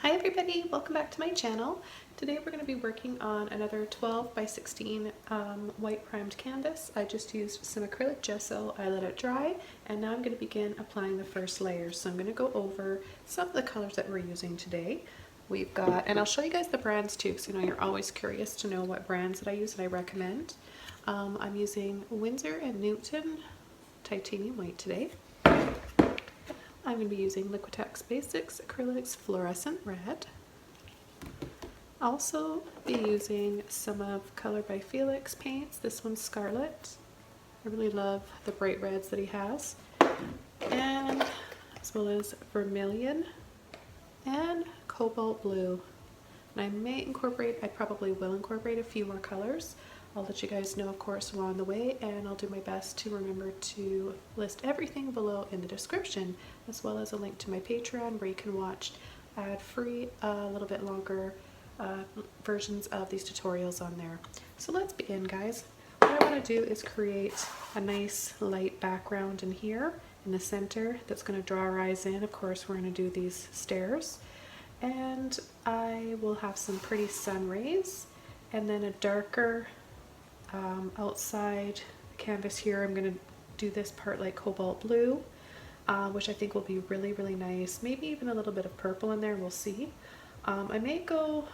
Hi everybody, welcome back to my channel. Today we're going to be working on another 12 by 16 white primed canvas. I just used some acrylic gesso, I let it dry, and now I'm going to begin applying the first layer. So I'm going to go over some of the colors that we're using today. We've got, and I'll show you guys the brands too, because you know you're always curious to know what brands that I use and I recommend. I'm using Winsor & Newton titanium white today. I'm going to be using Liquitex Basics Acrylics Fluorescent Red. Also be using some of Color by Felix paints. This one's Scarlet. I really love the bright reds that he has. And as well as Vermilion and Cobalt Blue. And I probably will incorporate a few more colors. I'll let you guys know, of course, along the way, and I'll do my best to remember to list everything below in the description, as well as a link to my Patreon where you can watch ad-free, a little bit longer versions of these tutorials on there. So let's begin, guys. What I want to do is create a nice light background in here, in the center, that's going to draw our eyes in. Of course, we're going to do these stairs, and I will have some pretty sun rays, and then a darker outside canvas here. I'm going to do this part like cobalt blue, which I think will be really, really nice. Maybe even a little bit of purple in there, we'll see. I may go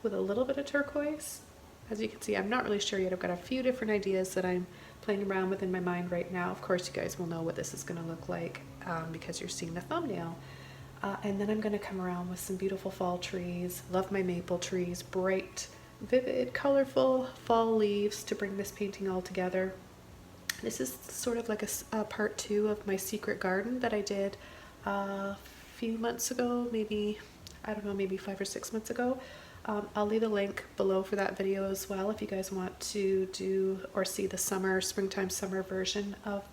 with a little bit of turquoise. As you can see, I'm not really sure yet. I've got a few different ideas that I'm playing around with in my mind right now. Of course, you guys will know what this is going to look like because you're seeing the thumbnail. And then I'm going to come around with some beautiful fall trees. Love my maple trees, bright, vivid, colorful fall leaves to bring this painting all together. This is sort of like a part 2 of my secret garden that I did a few months ago, maybe, I don't know, maybe 5 or 6 months ago. I'll leave a link below for that video as well if you guys want to do or see the springtime summer version of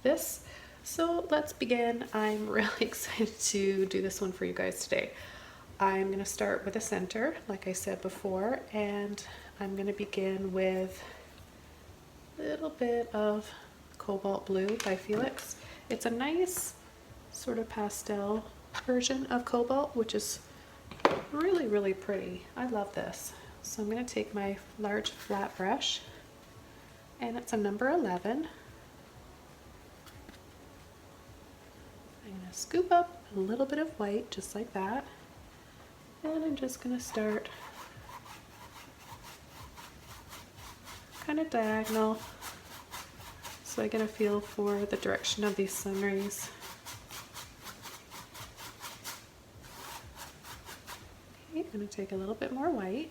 this. So let's begin. I'm really excited to do this one for you guys today. I'm going to start with a center, like I said before, and I'm going to begin with a little bit of Cobalt Blue by Felix. It's a nice sort of pastel version of Cobalt, which is really, really pretty. I love this. So I'm going to take my large flat brush, and it's a number 11. I'm going to scoop up a little bit of white, just like that. And I'm just going to start kind of diagonal so I get a feel for the direction of these sun rays. Okay, I'm going to take a little bit more white.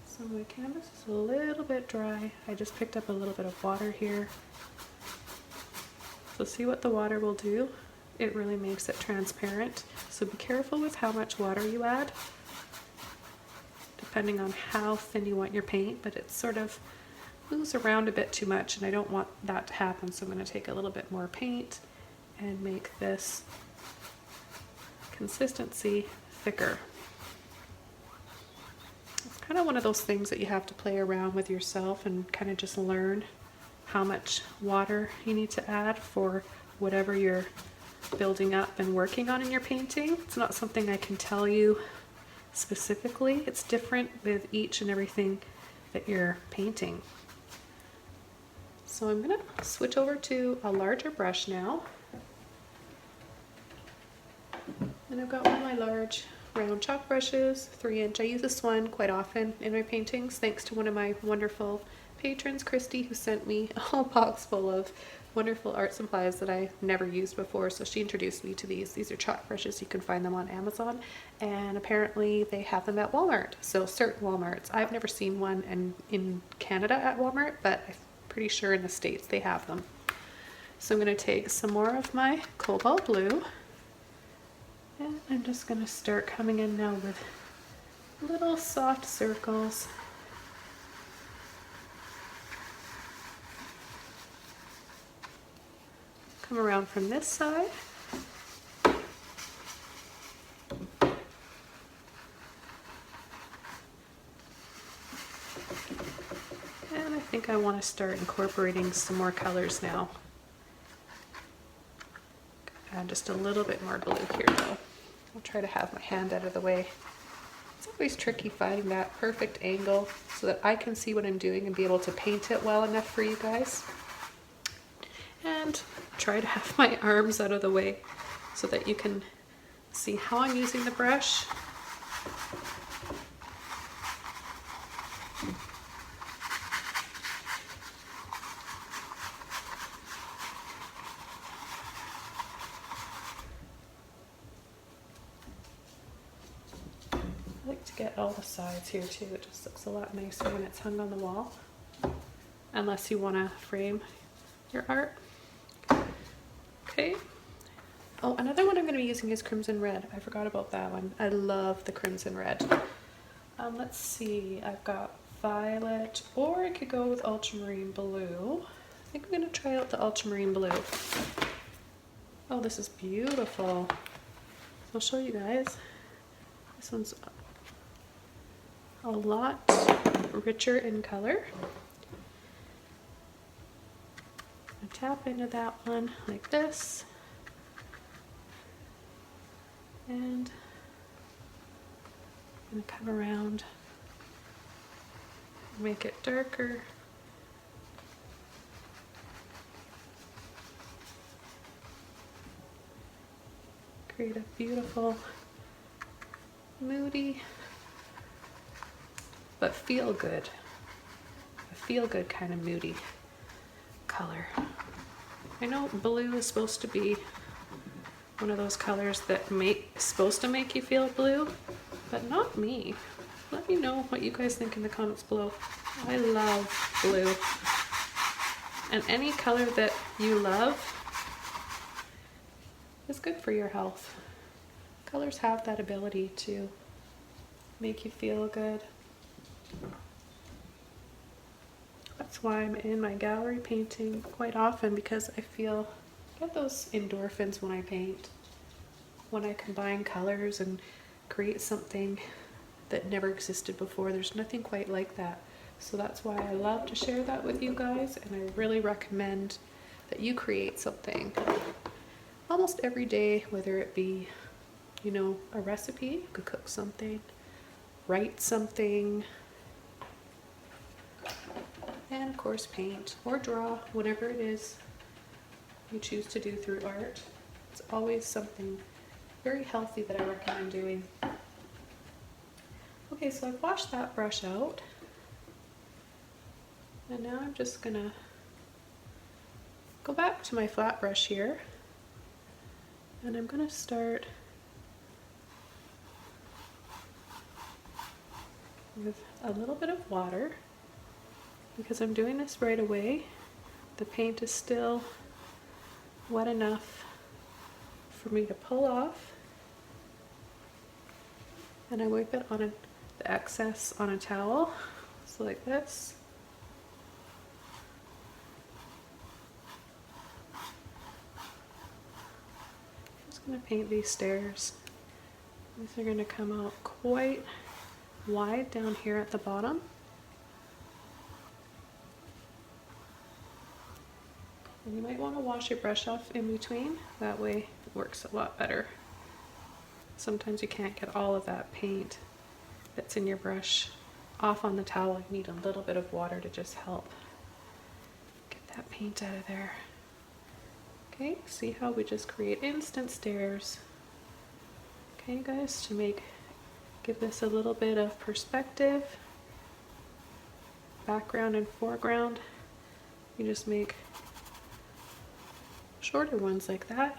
So my canvas is a little bit dry. I just picked up a little bit of water here. So see what the water will do? It really makes it transparent. So be careful with how much water you add, depending on how thin you want your paint, but it sort of moves around a bit too much, and I don't want that to happen. So I'm going to take a little bit more paint and make this consistency thicker. It's kind of one of those things that you have to play around with yourself and kind of just learn how much water you need to add for whatever you're building up and working on in your painting. It's not something I can tell you specifically. It's different with each and everything that you're painting. So I'm going to switch over to a larger brush now. And I've got one of my large round chalk brushes, 3-inch. I use this one quite often in my paintings, thanks to one of my wonderful patrons, Christy, who sent me a whole box full of wonderful art supplies that I never used before. So she introduced me to these. These are chalk brushes. You can find them on Amazon, and apparently they have them at Walmart. So certain Walmarts. I've never seen one in Canada at Walmart, but I'm pretty sure in the States they have them. So I'm going to take some more of my Cobalt Blue, and I'm just going to start coming in now with little soft circles. Come around from this side. And I think I want to start incorporating some more colors now. Add just a little bit more blue here though. I'll try to have my hand out of the way. It's always tricky finding that perfect angle so that I can see what I'm doing and be able to paint it well enough for you guys. And try to have my arms out of the way so that you can see how I'm using the brush. I like to get all the sides here too. It just looks a lot nicer when it's hung on the wall. Unless you want to frame your art. Okay. Oh, another one I'm going to be using is Crimson Red. I forgot about that one. I love the Crimson Red. Let's see. I've got Violet, or I could go with Ultramarine Blue. I think I'm going to try out the Ultramarine Blue. Oh, this is beautiful. I'll show you guys. This one's a lot richer in color. I tap into that one like this, and I'm going to come around, make it darker. Create a beautiful, moody, but feel good, a feel good kind of moody color. I know blue is supposed to be one of those colors that supposed to make you feel blue, but not me. Let me know what you guys think in the comments below. I love blue. And any color that you love is good for your health. Colors have that ability to make you feel good. That's why I'm in my gallery painting quite often, because I get those endorphins when I paint. When I combine colors and create something that never existed before. There's nothing quite like that. So that's why I love to share that with you guys, and I really recommend that you create something almost every day, whether it be, you know, a recipe, you could cook something, write something, and of course paint or draw, whatever it is you choose to do through art. It's always something very healthy that I recommend doing. Okay, so I've washed that brush out, and now I'm just gonna go back to my flat brush here, and I'm gonna start with a little bit of water. Because I'm doing this right away, the paint is still wet enough for me to pull off, and I wipe it on the excess on a towel, so like this. I'm just going to paint these stairs. These are going to come out quite wide down here at the bottom. And you might want to wash your brush off in between, that way it works a lot better. Sometimes you can't get all of that paint that's in your brush off on the towel. You need a little bit of water to just help get that paint out of there. Okay, see how we just create instant stairs. Okay guys, to give this a little bit of perspective, background and foreground, you just make shorter ones like that.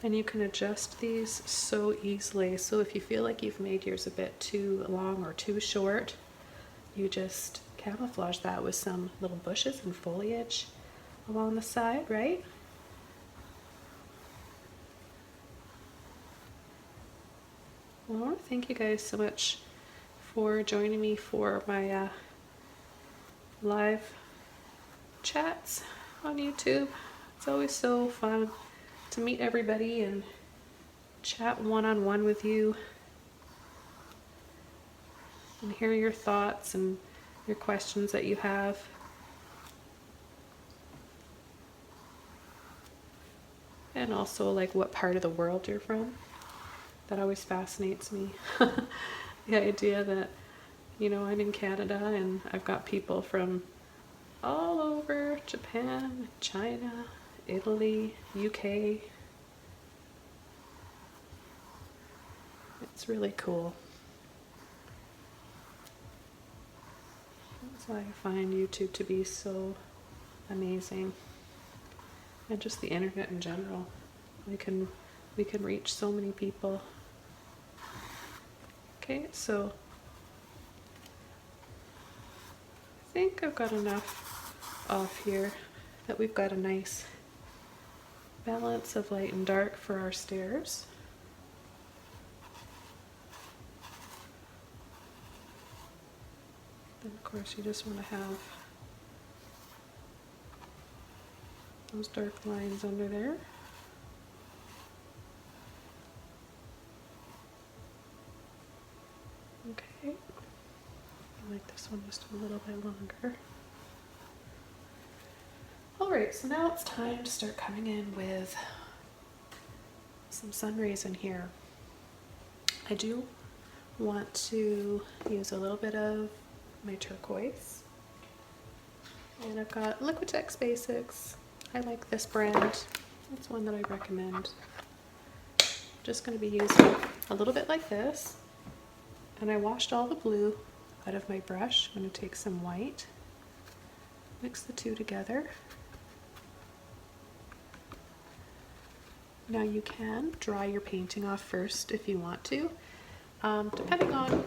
And you can adjust these so easily. So if you feel like you've made yours a bit too long or too short, you just camouflage that with some little bushes and foliage along the side, right? Well, I want to thank you guys so much for joining me for my live chats on YouTube. It's always so fun to meet everybody and chat one-on-one with you and hear your thoughts and your questions that you have. And also like what part of the world you're from. That always fascinates me. The idea that, you know, I'm in Canada and I've got people from all over Japan, China, Italy, UK. It's really cool. That's why I find YouTube to be so amazing. And just the internet in general. We can reach so many people. Okay, so I think I've got enough off here that we've got a nice balance of light and dark for our stairs. Then of course you just want to have those dark lines under there. Okay, I like this one just a little bit longer. Alright, so now it's time to start coming in with some sun rays in here. I do want to use a little bit of my turquoise. And I've got Liquitex Basics. I like this brand. It's one that I recommend. Just going to be using a little bit like this. And I washed all the blue out of my brush. I'm going to take some white, mix the two together. Now you can dry your painting off first if you want to. Depending on,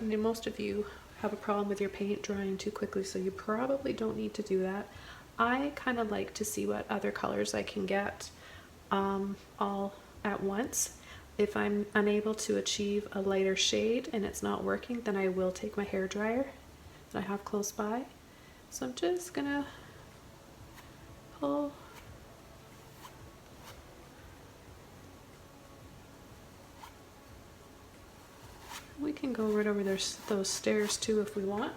I mean, most of you have a problem with your paint drying too quickly, so you probably don't need to do that. I kind of like to see what other colors I can get all at once. If I'm unable to achieve a lighter shade and it's not working, then I will take my hairdryer that I have close by. So I'm just gonna pull we can go right over those stairs too if we want.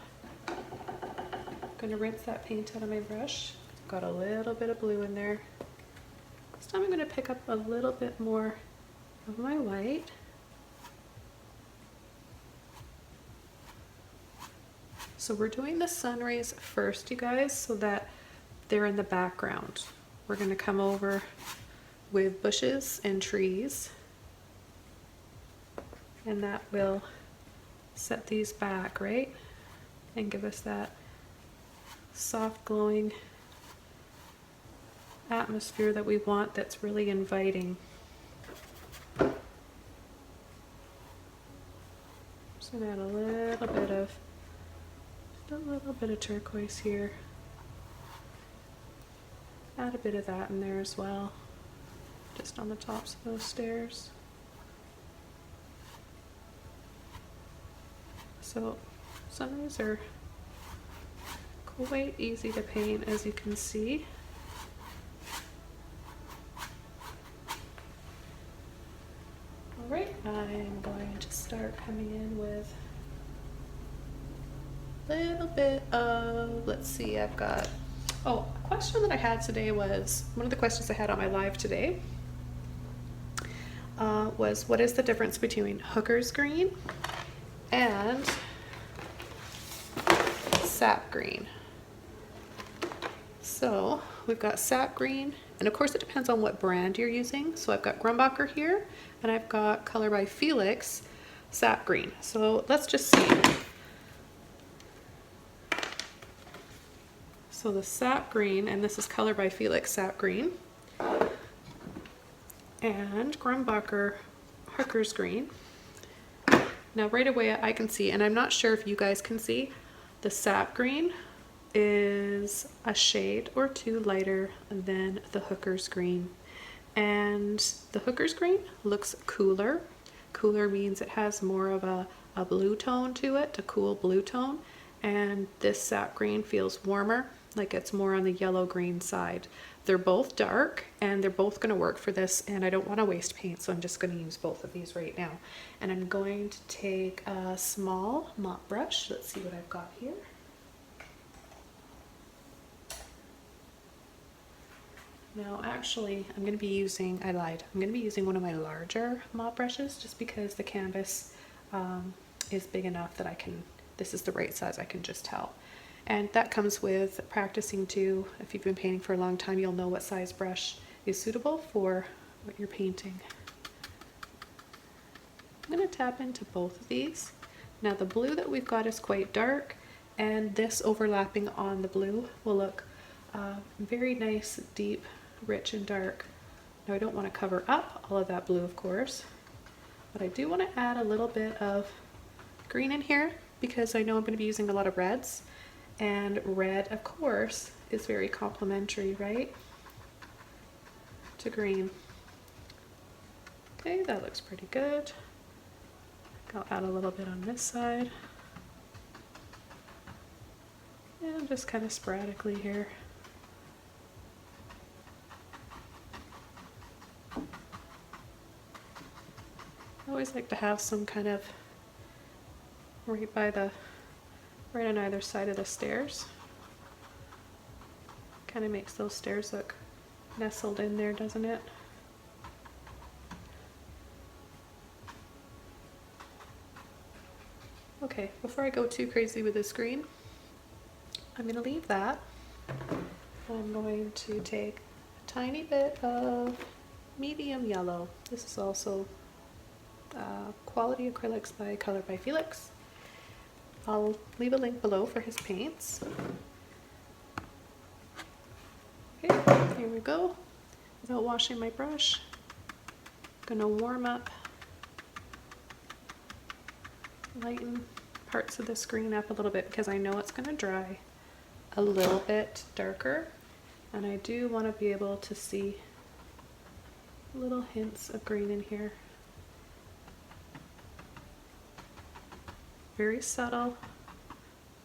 I'm gonna rinse that paint out of my brush. Got a little bit of blue in there. This time I'm gonna pick up a little bit more of my white. So we're doing the sun rays first, you guys, so that they're in the background. We're gonna come over with bushes and trees, and that will set these back, right? And give us that soft glowing atmosphere that we want, that's really inviting. Just gonna add a little bit of turquoise here. Add a bit of that in there as well, just on the tops of those stairs. So sunrays are quite easy to paint, as you can see. Alright, I'm going to start coming in with a little bit of, let's see, I've got, oh, a question that I had today was, one of the questions I had on my live today was, what is the difference between hooker's green and sap green? So we've got sap green, and of course it depends on what brand you're using. So I've got Grumbacher here, and I've got Color by Felix sap green. So let's just see. So the sap green, and this is Color by Felix sap green, and Grumbacher hooker's green. Now right away I can see, and I'm not sure if you guys can see, the sap green is a shade or two lighter than the hooker's green. And the hooker's green looks cooler. Cooler means it has more of a blue tone to it, a cool blue tone. And this sap green feels warmer. like it's more on the yellow-green side. They're both dark and they're both going to work for this, and I don't want to waste paint, so I'm just going to use both of these right now. And I'm going to take a small mop brush. Let's see what I've got here. Now actually I'm going to be using, I lied, I'm going to be using one of my larger mop brushes just because the canvas is big enough that I can, this is the right size, I can just tell. And that comes with practicing too. If you've been painting for a long time, you'll know what size brush is suitable for what you're painting. I'm going to tap into both of these. Now the blue that we've got is quite dark, and this overlapping on the blue will look very nice, deep, rich and dark. Now I don't want to cover up all of that blue, of course, but I do want to add a little bit of green in here because I know I'm going to be using a lot of reds, and red, of course, is very complementary, right, to green. Okay, that looks pretty good. I'll add a little bit on this side, and just kind of sporadically here. I always like to have some kind of right on either side of the stairs. Kind of makes those stairs look nestled in there, doesn't it? Okay, before I go too crazy with this green, I'm going to leave that. I'm going to take a tiny bit of medium yellow. This is also Quality Acrylics by Color by Felix. I'll leave a link below for his paints. Okay, here we go. Without washing my brush, I'm gonna warm up, lighten parts of the screen up a little bit because I know it's gonna dry a little bit darker, and I do want to be able to see little hints of green in here. Very subtle.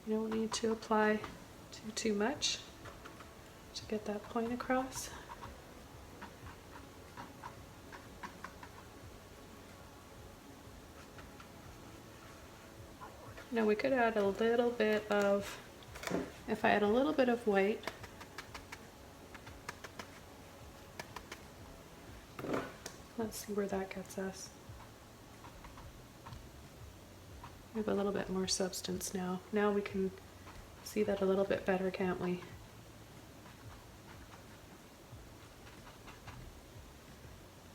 You don't need to apply too much to get that point across. Now we could add a little bit of, if I add a little bit of white, let's see where that gets us. We have a little bit more substance now. Now we can see that a little bit better, can't we?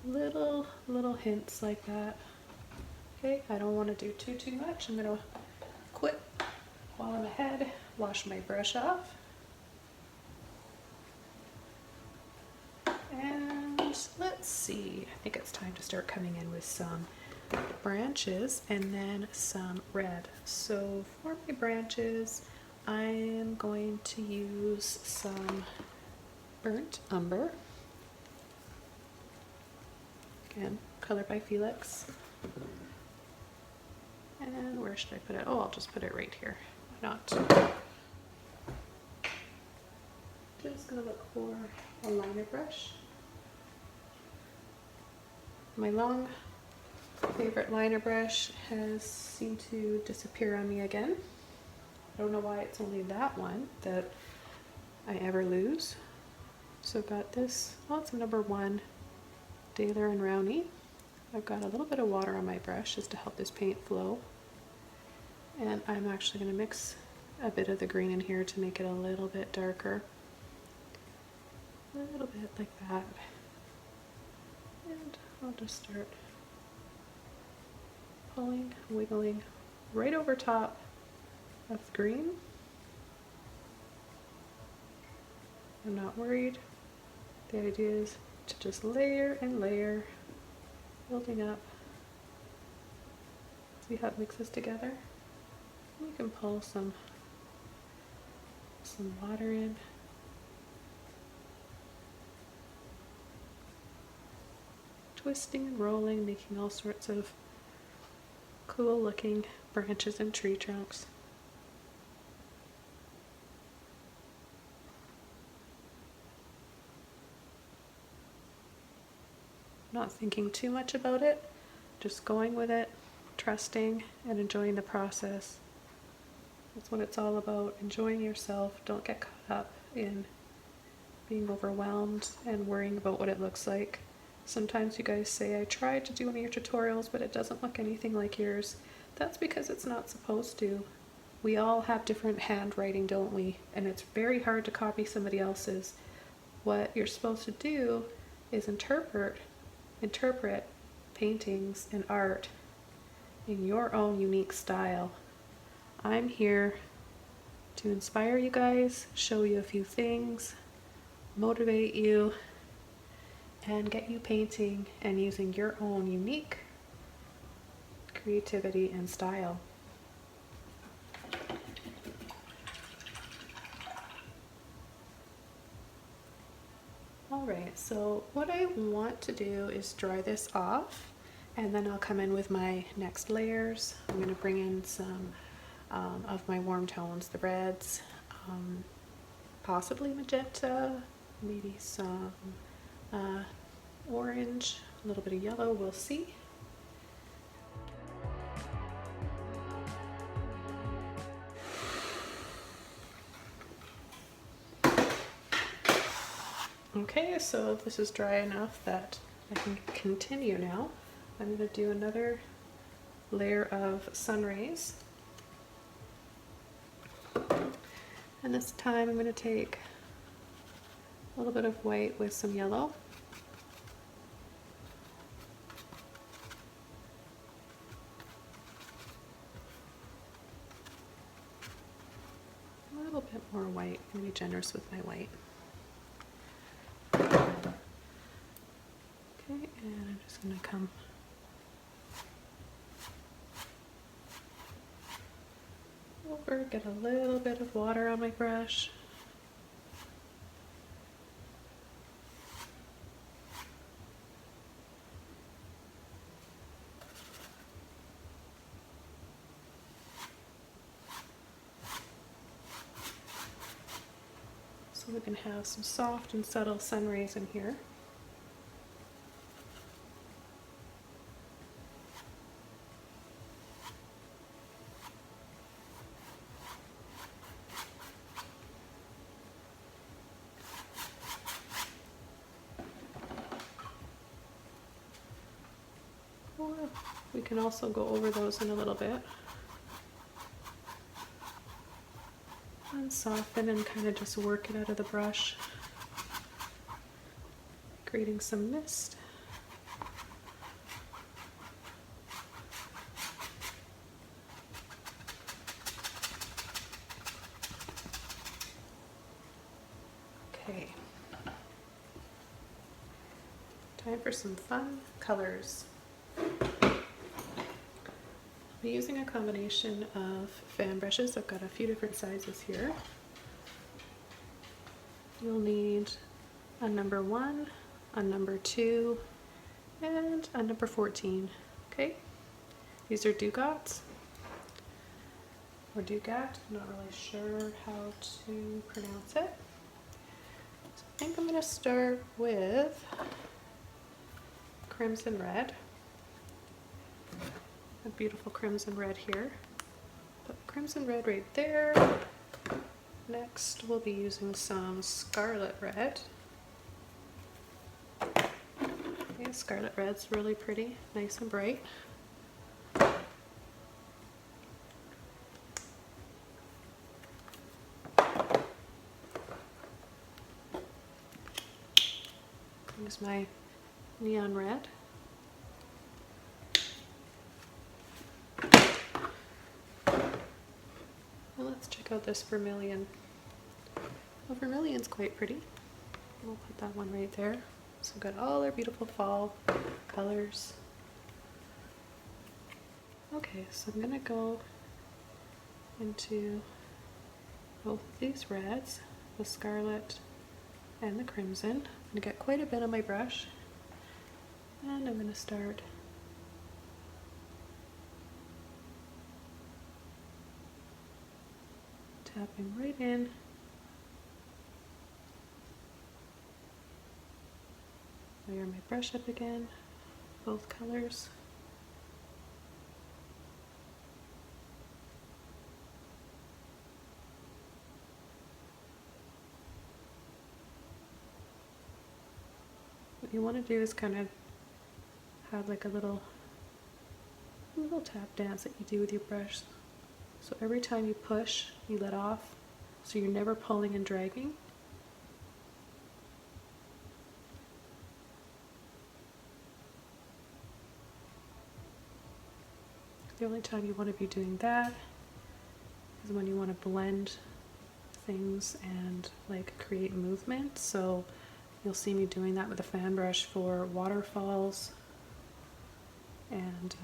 Little hints like that. Okay, I don't want to do too much. I'm gonna quit while I'm ahead, wash my brush off. And let's see, I think it's time to start coming in with some branches and then some red. So for my branches, I am going to use some burnt umber. Again, Color by Felix. And where should I put it? Oh, I'll just put it right here. Why not? Just gonna look for a liner brush. My long favorite liner brush has seemed to disappear on me again. I don't know why it's only that one that I ever lose. So I've got this, well, it's a number 1 Daler and Rowney. I've got a little bit of water on my brush just to help this paint flow. And I'm actually going to mix a bit of the green in here to make it a little bit darker. A little bit like that. And I'll just start pulling, wiggling right over top of the green. I'm not worried. The idea is to just layer and layer, building up. See how it mixes together? You can pull some water in. Twisting and rolling, making all sorts of cool looking branches and tree trunks. not thinking too much about it, just going with it, trusting and enjoying the process. That's what it's all about, enjoying yourself. Don't get caught up in being overwhelmed and worrying about what it looks like. Sometimes you guys say, I tried to do one of your tutorials, but it doesn't look anything like yours. That's because it's not supposed to. We all have different handwriting, don't we? And it's very hard to copy somebody else's. What you're supposed to do is interpret paintings and art in your own unique style. I'm here to inspire you guys, show you a few things, motivate you, and get you painting and using your own unique creativity and style. Alright, so what I want to do is dry this off, and then I'll come in with my next layers. I'm going to bring in some of my warm tones, the reds, possibly magenta, maybe some orange, a little bit of yellow, we'll see. Okay, so this is dry enough that I can continue now. I'm going to do another layer of sun rays. And this time I'm going to take a little bit of white with some yellow. A little bit more white. I'm going to be generous with my white. Okay, and I'm just going to come over, get a little bit of water on my brush. So we can have some soft and subtle sun rays in here. We can also go over those in a little bit and soften and kind of just work it out of the brush, creating some mist. Okay, time for some fun colors. I'm using a combination of fan brushes. I've got a few different sizes here. You'll need a number 1, a number 2, and a number 14. Okay, these are Dugats or Dugat. I'm not really sure how to pronounce it. So I think I'm going to start with crimson red. A beautiful crimson red here. Put crimson red right there. Next we'll be using some scarlet red. Okay, scarlet red's really pretty, nice and bright. Use my neon red. Let's check out this vermilion. Well, vermilion's quite pretty. We'll put that one right there. So we've got all our beautiful fall colors. Okay, so I'm gonna go into both of these reds, the scarlet and the crimson. I'm gonna get quite a bit on my brush, and I'm gonna start tapping right in. Layer my brush up again. both colors. What you want to do is kind of have like a little tap dance that you do with your brush. So every time you push, you let off, so you're never pulling and dragging. The only time you want to be doing that is when you want to blend things and like create movement. So you'll see me doing that with a fan brush for waterfalls and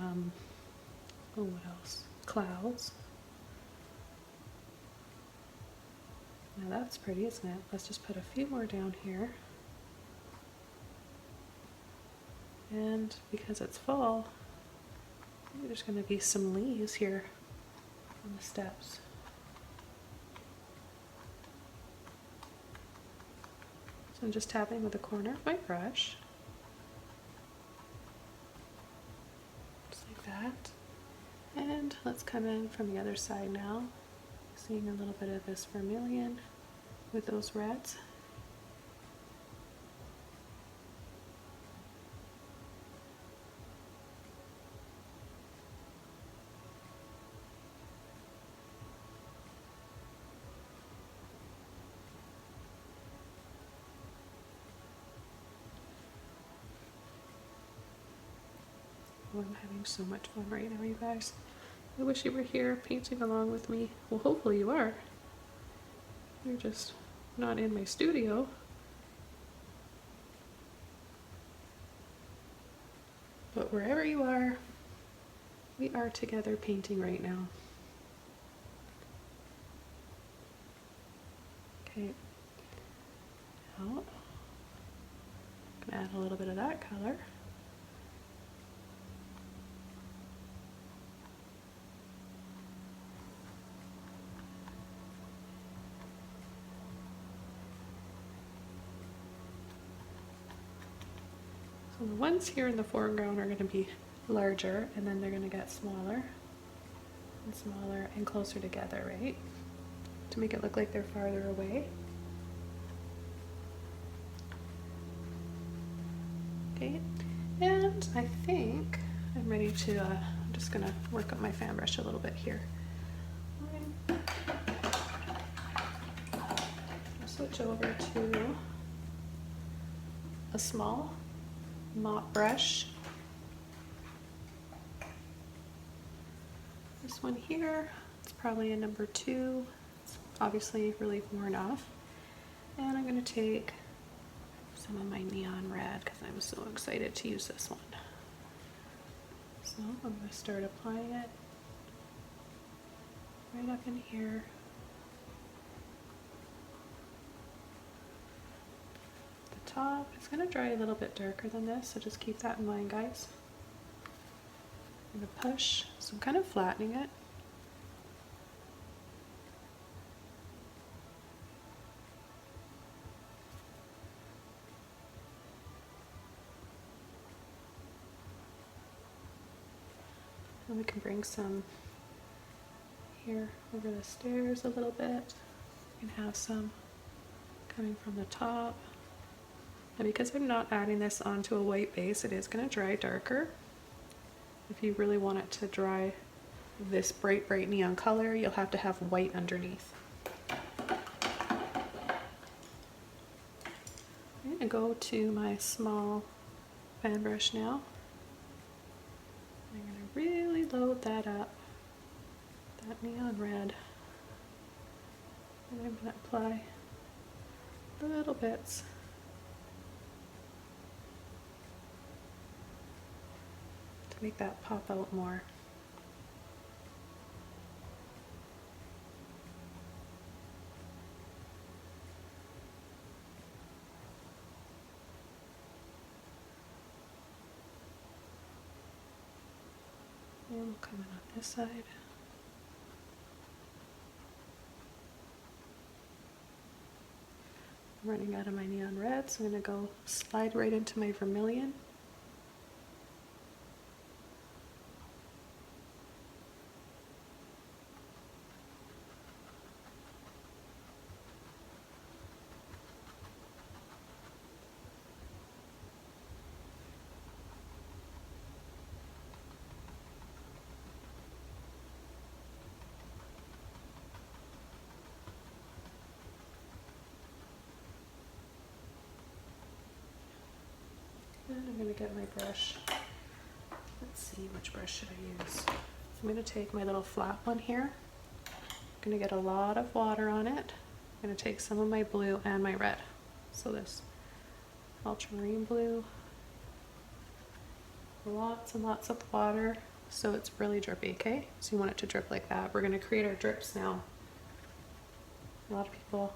oh, what else? Clouds. Now that's pretty, isn't it? Let's just put a few more down here. And because it's fall, there's going to be some leaves here on the steps. So I'm just tapping with the corner of my brush. Just like that. And let's come in from the other side now. Seeing a little bit of this vermilion with those reds. Oh, I'm having so much fun right now, you guys. I wish you were here painting along with me. Well, hopefully you are. You're just not in my studio. But wherever you are, we are together painting right now. Okay. Now, I'm gonna add a little bit of that color. So the ones here in the foreground are going to be larger, and then they're going to get smaller and smaller and closer together, right? To make it look like they're farther away. Okay, and I think I'm ready to, I'm just going to work up my fan brush a little bit here. I'll switch over to a small mop brush. This one here, it's probably a number 2. It's obviously really worn off. And I'm going to take some of my neon red because I'm so excited to use this one. So I'm going to start applying it right up in here. Top. It's going to dry a little bit darker than this, so just keep that in mind, guys. I'm going to push, so I'm kind of flattening it. And we can bring some here over the stairs a little bit. We can have some coming from the top. And because I'm not adding this onto a white base, it is going to dry darker. If you really want it to dry this bright neon color, you'll have to have white underneath. I'm going to go to my small fan brush now. I'm going to really load that up, that neon red. And I'm going to apply little bits. Make that pop out more. And we'll come in on this side. I'm running out of my neon red, so I'm going to go slide right into my vermilion. gonna get my brush. Let's see, which brush should I use? I'm gonna take my little flat one here. I'm gonna get a lot of water on it. I'm gonna take some of my blue and my red. So this ultramarine blue. Lots and lots of water, so it's really drippy, okay? So you want it to drip like that. We're gonna create our drips now. A lot of people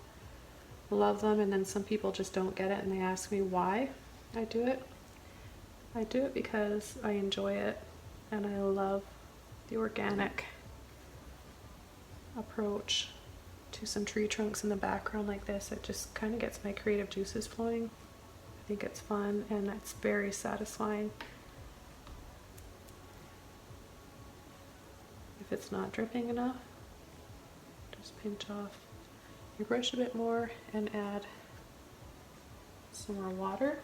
love them, and then some people just don't get it and they ask me why I do it. I do it because I enjoy it and I love the organic approach to some tree trunks in the background like this. It just kind of gets my creative juices flowing. I think it's fun and it's very satisfying. If it's not dripping enough, just pinch off your brush a bit more and add some more water.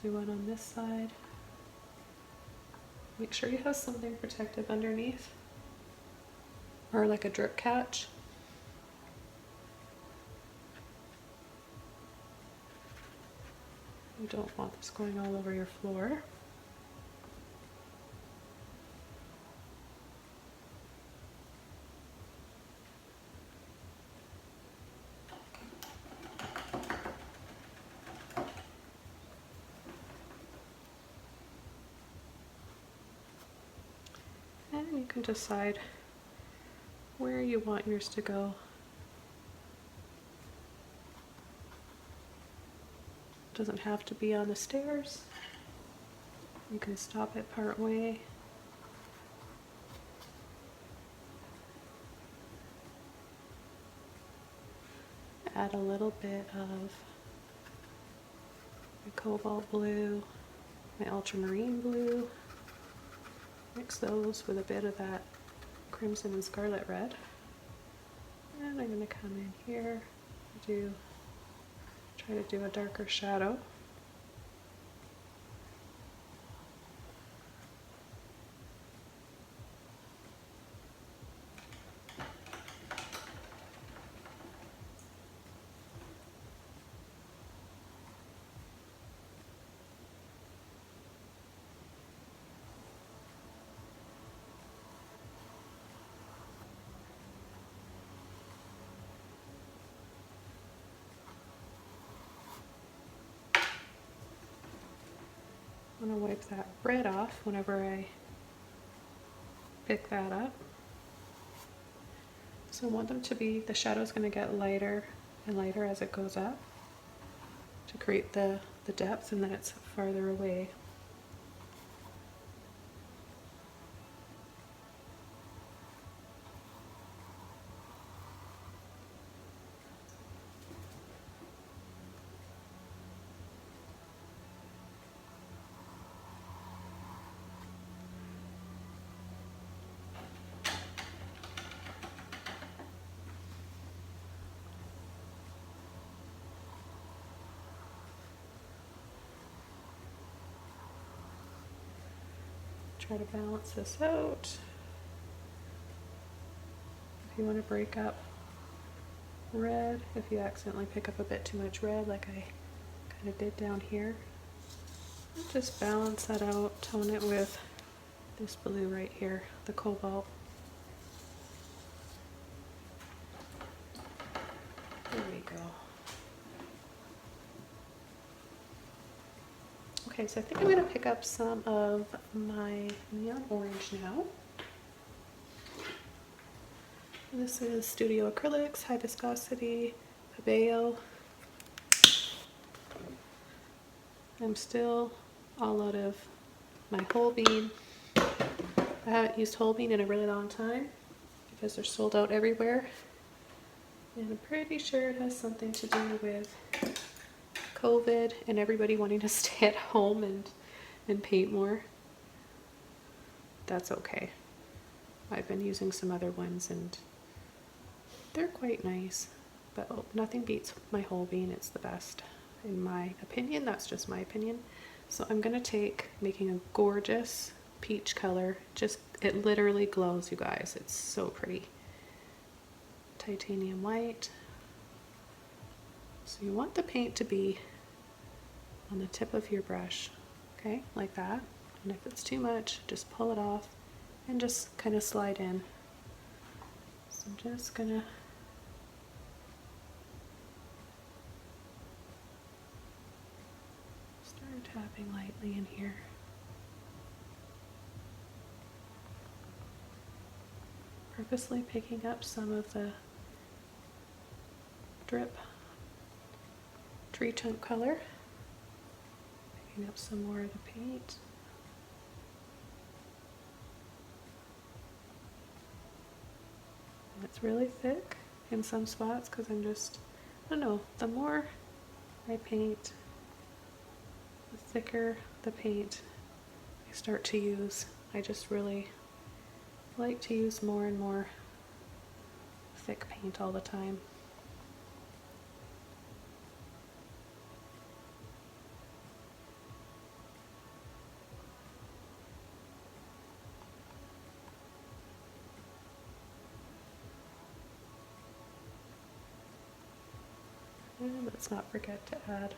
Do one on this side. Make sure you have something protective underneath, or like a drip catch. You don't want this going all over your floor. And you can decide where you want yours to go. Doesn't have to be on the stairs. You can stop it part way. Add a little bit of my cobalt blue, my ultramarine blue. Mix those with a bit of that crimson and scarlet red. And I'm going to come in here, try to do a darker shadow. I'm going to wipe that red off whenever I pick that up. So I want them to be, the shadow's going to get lighter and lighter as it goes up to create the depth, and then it's farther away. Try to balance this out. If you want to break up red, if you accidentally pick up a bit too much red like I kind of did down here, just balance that out, tone it with this blue right here, the cobalt. There we go. Okay, so I think I'm going to pick up some of my neon orange now. This is Studio Acrylics, High Viscosity, Pabeo. I'm still all out of my whole bean. I haven't used whole bean in a really long time because they're sold out everywhere. And I'm pretty sure it has something to do with COVID and everybody wanting to stay at home and paint more. That's okay. I've been using some other ones and they're quite nice, but nothing beats my whole bean. It's the best in my opinion. That's just my opinion. So I'm gonna take, making a gorgeous peach color. Just, it literally glows, you guys. It's so pretty. Titanium white. So you want the paint to be on the tip of your brush, okay, like that. And if it's too much, just pull it off and just kind of slide in. So I'm just gonna start tapping lightly in here. Purposely picking up some of the drip tree chunk color, picking up some more of the paint. And it's really thick in some spots because I don't know, the more I paint, the thicker the paint I start to use. I just really like to use more and more thick paint all the time. And let's not forget to add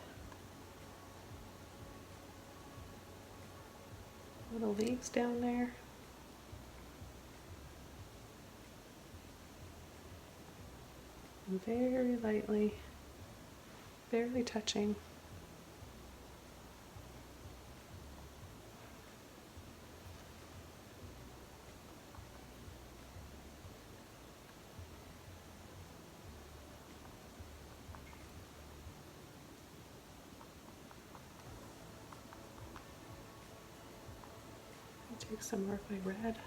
little leaves down there. And very lightly, barely touching. Take some more of my red.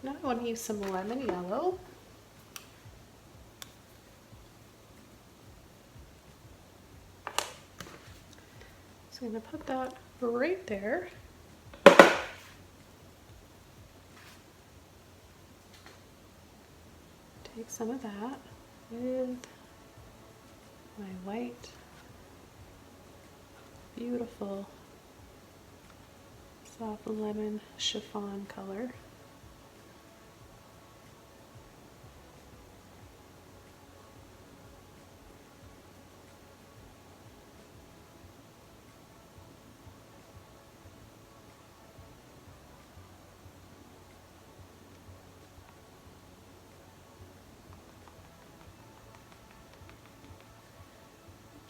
Now I want to use some lemon yellow. So I'm going to put that right there. Take some of that with my white, beautiful soft lemon chiffon color.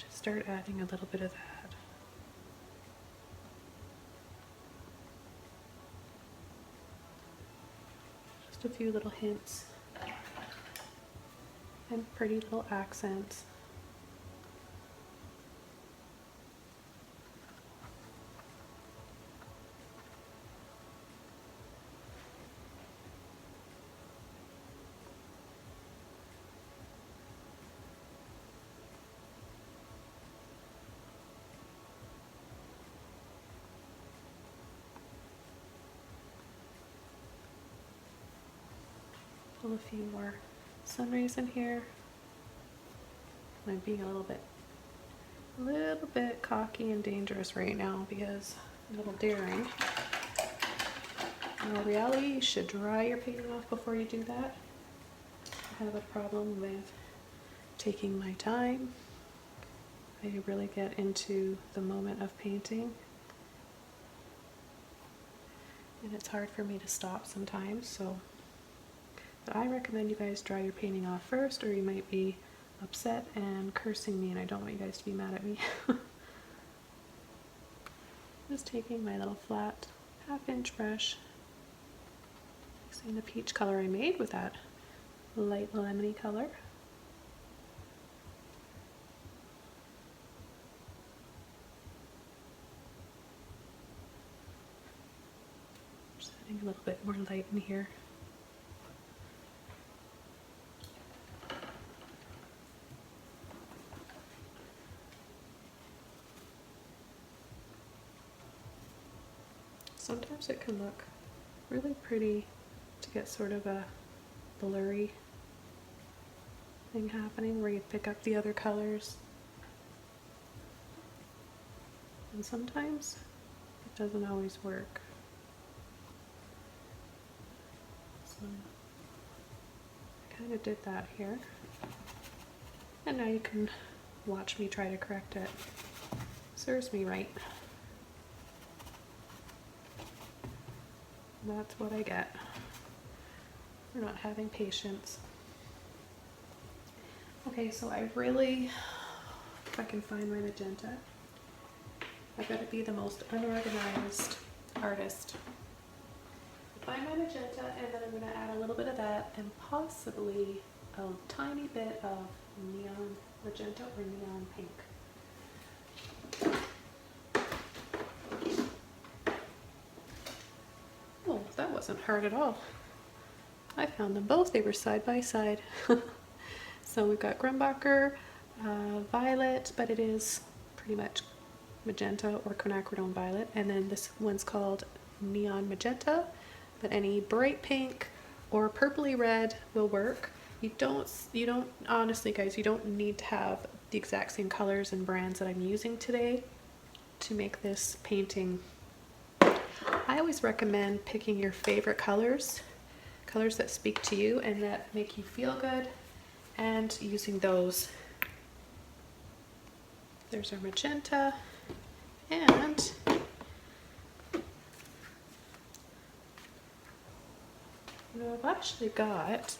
Start adding a little bit of that. Just a few little hints and pretty little accents. Pull a few more sun rays in here. I'm being a little bit cocky and dangerous right now because I'm a little daring. In reality, you should dry your painting off before you do that. I have a problem with taking my time. I really get into the moment of painting, and it's hard for me to stop sometimes, so but I recommend you guys dry your painting off first, or you might be upset and cursing me, and I don't want you guys to be mad at me. Just taking my little flat 1/2-inch brush, mixing the peach color I made with that light lemony color. Just adding a little bit more light in here. Sometimes it can look really pretty to get sort of a blurry thing happening where you pick up the other colors. And sometimes it doesn't always work. So I kind of did that here. And now you can watch me try to correct it. Serves me right. That's what I get for not having patience. Okay, so I really, if I can find my magenta, I've got to be the most unorganized artist. Find my magenta, and then I'm going to add a little bit of that and possibly a tiny bit of neon magenta or neon pink. Oh, that wasn't hard at all. I found them both. They were side by side. So we've got Grumbacher, violet, but it is pretty much magenta or quinacridone violet. And then this one's called neon magenta, but any bright pink or purpley red will work. You don't honestly guys, you don't need to have the exact same colors and brands that I'm using today to make this painting. I always recommend picking your favorite colors that speak to you and that make you feel good, and using those. There's our magenta, and I've actually got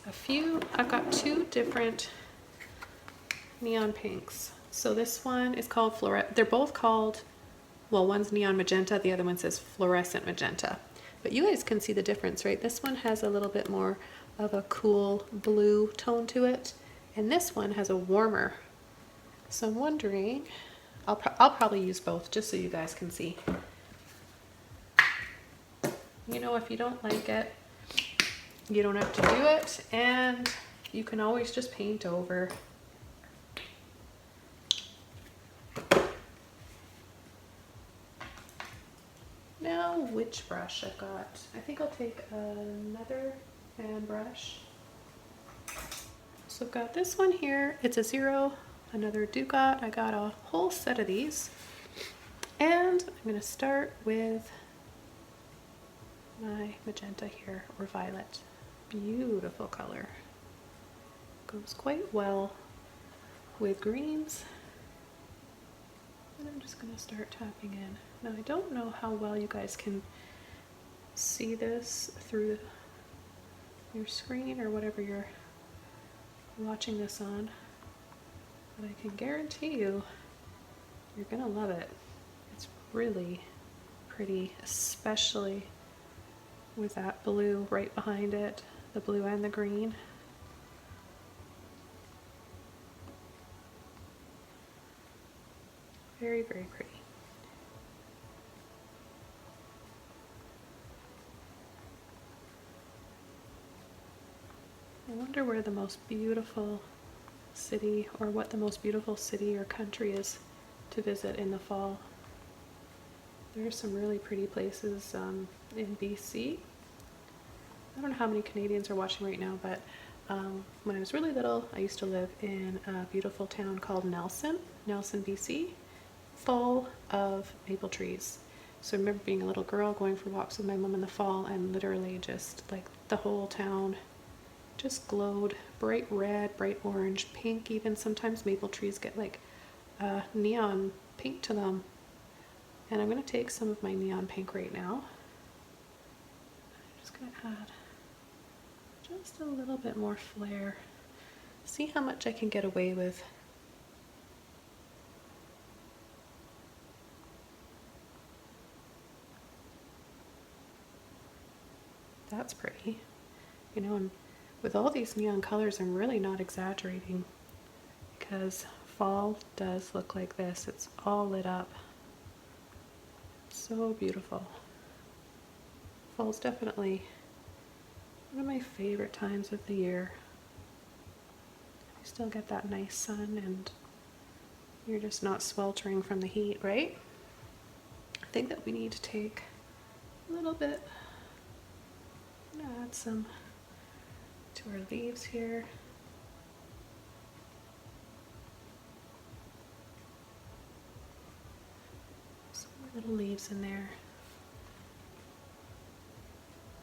I've got two different neon pinks. So this one is called they're both called, well, one's neon magenta, the other one says fluorescent magenta. But you guys can see the difference, right? This one has a little bit more of a cool blue tone to it, and this one has a warmer. So I'm wondering, I'll probably use both just so you guys can see. You know, if you don't like it, you don't have to do it, and you can always just paint over. Now, which brush I've got? I think I'll take another fan brush. So I've got this one here. It's a 0, another Ducat. I got a whole set of these. And I'm going to start with my magenta here, or violet. Beautiful color. Goes quite well with greens. And I'm just going to start tapping in. Now I don't know how well you guys can see this through your screen or whatever you're watching this on, but I can guarantee you're gonna love it. It's really pretty, especially with that blue right behind it, the blue and the green. Very, very pretty. I wonder where the most beautiful city, or what the most beautiful city or country is to visit in the fall. There are some really pretty places in BC. I don't know how many Canadians are watching right now, but when I was really little, I used to live in a beautiful town called Nelson, BC, full of maple trees. So I remember being a little girl going for walks with my mom in the fall, and literally just like the whole town just glowed bright red, bright orange, pink even. Sometimes maple trees get like neon pink to them. And I'm going to take some of my neon pink right now. I'm just going to add just a little bit more flare. See how much I can get away with. That's pretty. You know, and with all these neon colors, I'm really not exaggerating, because fall does look like this. It's all lit up. So beautiful. Fall's definitely one of my favorite times of the year. You still get that nice sun and you're just not sweltering from the heat, right? I think that we need to take a little bit. I'm gonna add some to our leaves here. Some more little leaves in there.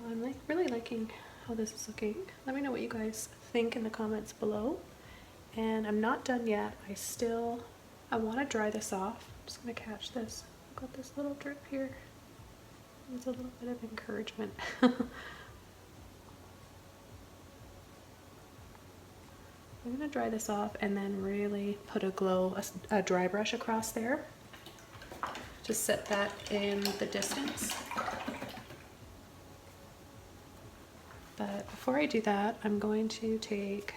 I'm really liking how this is looking. Let me know what you guys think in the comments below. And I'm not done yet. I want to dry this off. I'm just going to catch this. I've got this little drip here. There's a little bit of encouragement. I'm going to dry this off and then really put a dry brush across there. Just set that in the distance. But before I do that, I'm going to take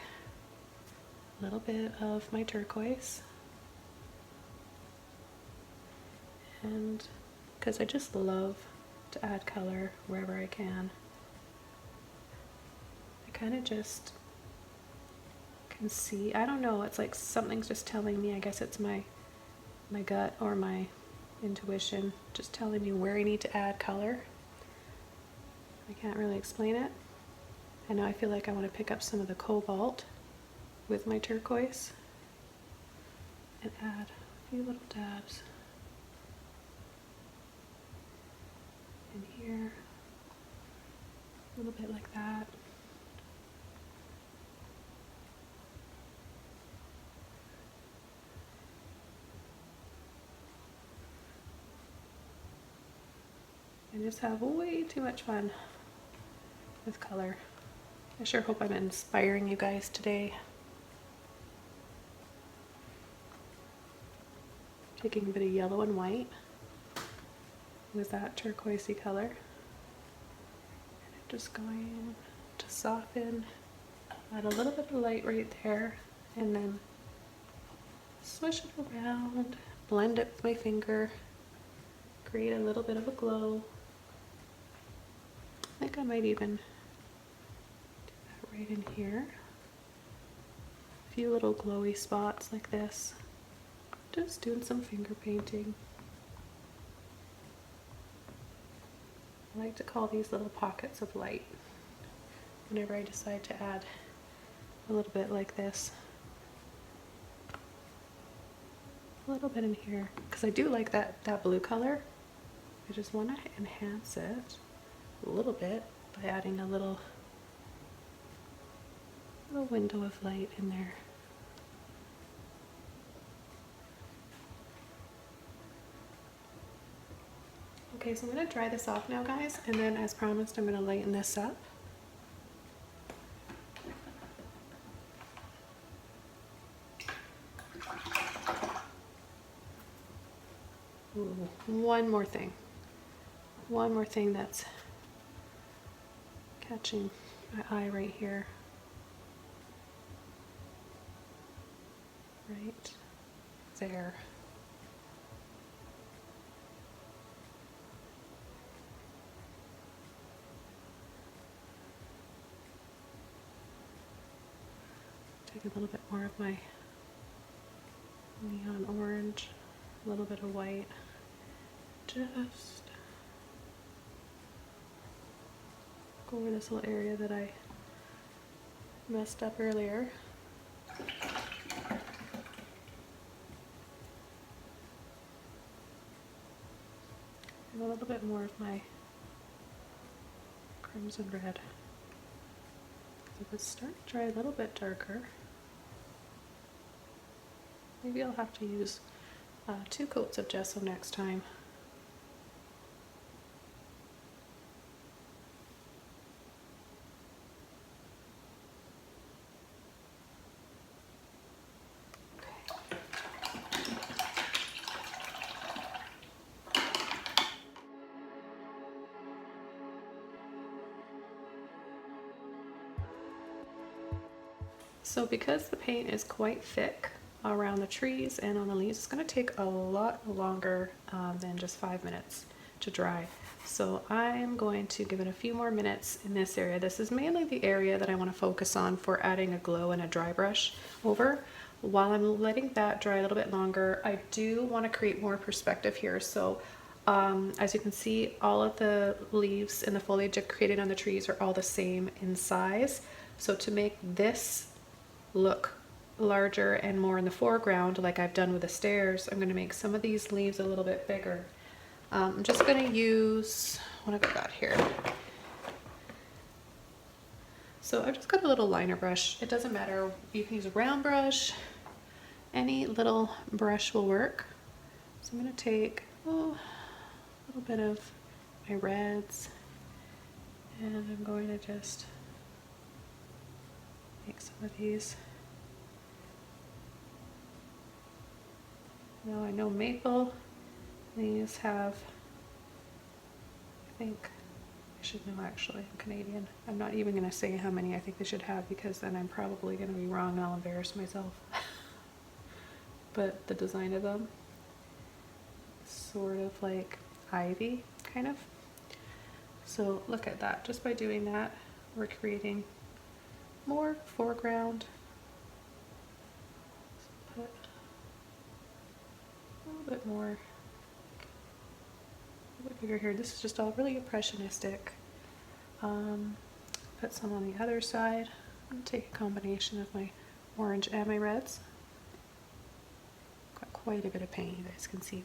a little bit of my turquoise, and because I just love to add color wherever I can, I kind of just can see, I don't know, it's like something's just telling me, I guess it's my gut or my intuition just telling me where I need to add color. I can't really explain it. And now I feel like I want to pick up some of the cobalt with my turquoise and add a few little dabs in here, a little bit like that. And just have way too much fun with color. I sure hope I'm inspiring you guys today. Taking a bit of yellow and white with that turquoisey color. And I'm just going to soften, add a little bit of light right there, and then swish it around, blend it with my finger, create a little bit of a glow. I think I might even right in here. A few little glowy spots like this. Just doing some finger painting. I like to call these little pockets of light whenever I decide to add a little bit like this. A little bit in here, because I do like that blue color. I just want to enhance it a little bit by adding a little window of light in there. Okay, so I'm going to dry this off now, guys, and then as promised I'm going to lighten this up. Ooh, one more thing that's catching my eye right here. Right there. Take a little bit more of my neon orange, a little bit of white, just go over this little area that I messed up earlier. And a little bit more of my crimson red. If it's starting to dry a little bit darker, maybe I'll have to use 2 coats of gesso next time. So because the paint is quite thick around the trees and on the leaves, it's going to take a lot longer than just 5 minutes to dry. So I'm going to give it a few more minutes in this area. This is mainly the area that I want to focus on for adding a glow and a dry brush over. While I'm letting that dry a little bit longer, I do want to create more perspective here. So As you can see, all of the leaves and the foliage I've created on the trees are all the same in size. So to make this look larger and more in the foreground, like I've done with the stairs, I'm going to make some of these leaves a little bit bigger. I'm just going to use, what have I got here? So I've just got a little liner brush. It doesn't matter. You can use a round brush. Any little brush will work. So I'm going to take a little bit of my reds, and I'm going to just make some of these. Now I know maple leaves have, I think, I should know actually, I'm Canadian. I'm not even going to say how many I think they should have, because then I'm probably going to be wrong and I'll embarrass myself. But the design of them, sort of like ivy, kind of. So look at that. Just by doing that, we're creating more foreground. Put a little bit more, a bit bigger here. This is just all really impressionistic. Put some on the other side. I'm going to take a combination of my orange and my reds. Got quite a bit of paint. You guys can see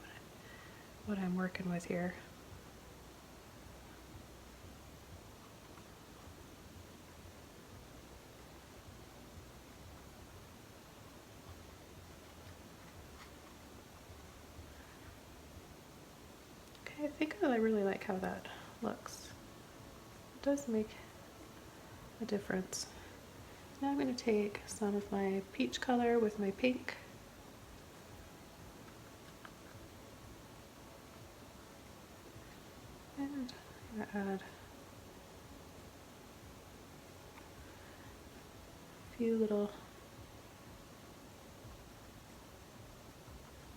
what I'm working with here. Okay, I think I really like how that looks. It does make a difference. Now I'm going to take some of my peach color with my pink. And I'm going to add a few little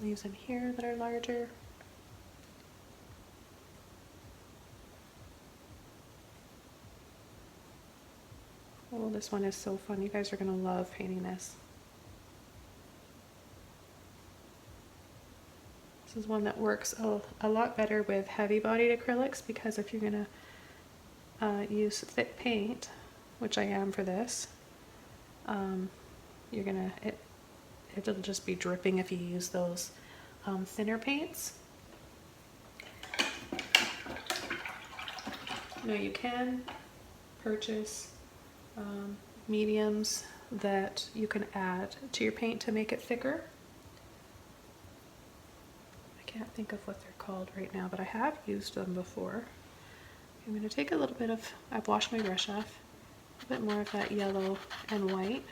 leaves in here that are larger. Oh, this one is so fun. You guys are going to love painting this. This is one that works a lot better with heavy-bodied acrylics, because if you're going to use thick paint, which I am for this, you're gonna it'll just be dripping if you use those thinner paints. Now you can purchase mediums that you can add to your paint to make it thicker. I can't think of what they're called right now, but I have used them before. I'm going to take a little bit of, I've washed my brush off, a bit more of that yellow and white.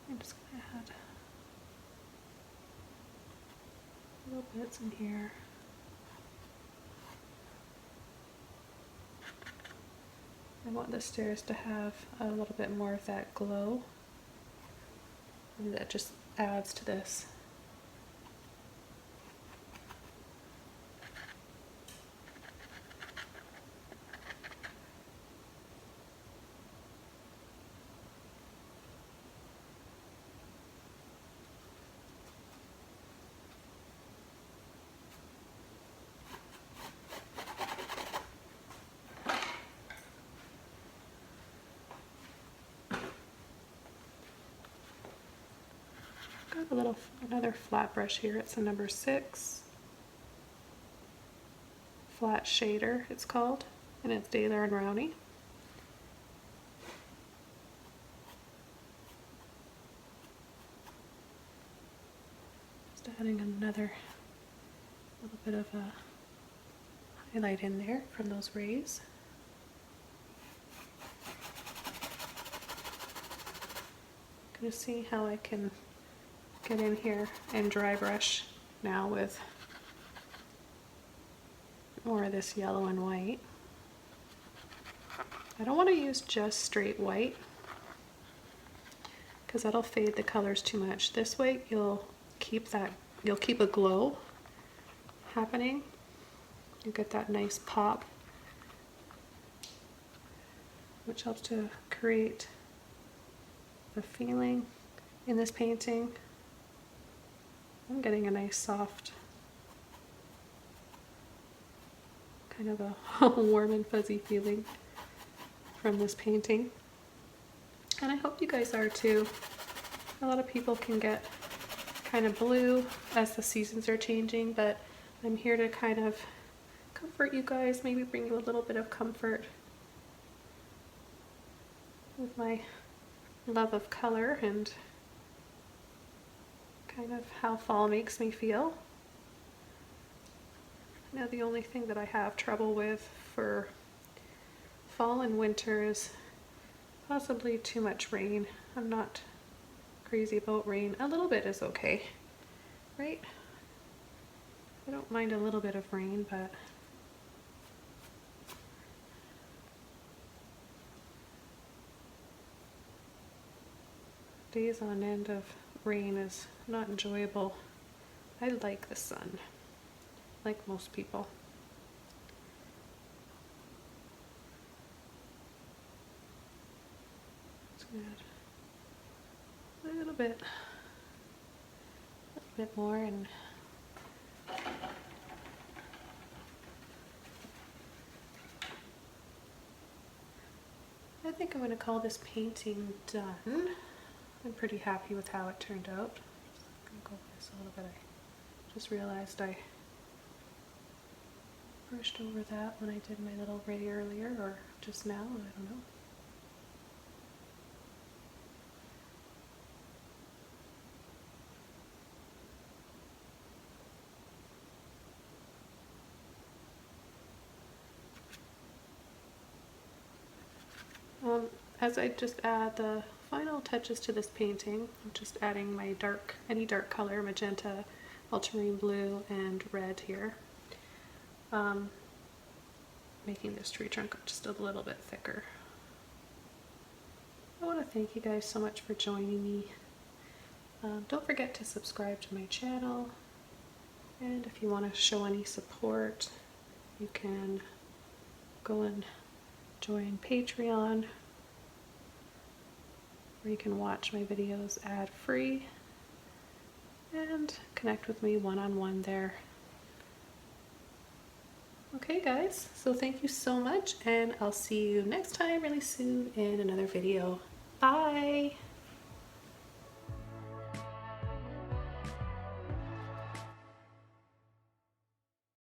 I'm just going to add little bits in here. I want the stairs to have a little bit more of that glow, and that just adds to this. Got another flat brush here. It's a number 6 flat shader, it's called, and it's Daler and Rowney. Just adding another little bit of a highlight in there from those rays. Gonna see how I can get in here and dry brush now with more of this yellow and white. I don't want to use just straight white because that'll fade the colors too much. This way you'll keep a glow happening. You get that nice pop, which helps to create the feeling in this painting. I'm getting a nice soft, kind of a warm and fuzzy feeling from this painting. And I hope you guys are too. A lot of people can get kind of blue as the seasons are changing, but I'm here to kind of comfort you guys, maybe bring you a little bit of comfort with my love of color and kind of how fall makes me feel. Now the only thing that I have trouble with for fall and winter is possibly too much rain. I'm not crazy about rain. A little bit is okay, right? I don't mind a little bit of rain, but days on end of rain is not enjoyable. I like the sun, like most people. Just gonna add a little bit more, and I think I'm going to call this painting done. I'm pretty happy with how it turned out. I'm going to go with this a little bit. I just realized I brushed over that when I did my little ray earlier, or just now, I don't know. As I just add the final touches to this painting, I'm just adding my any dark color, magenta, ultramarine blue, and red here. Making this tree trunk just a little bit thicker. I want to thank you guys so much for joining me. Don't forget to subscribe to my channel, and if you want to show any support, you can go and join Patreon, where you can watch my videos ad-free and connect with me one-on-one there. Okay guys, so thank you so much, and I'll see you next time really soon in another video. Bye!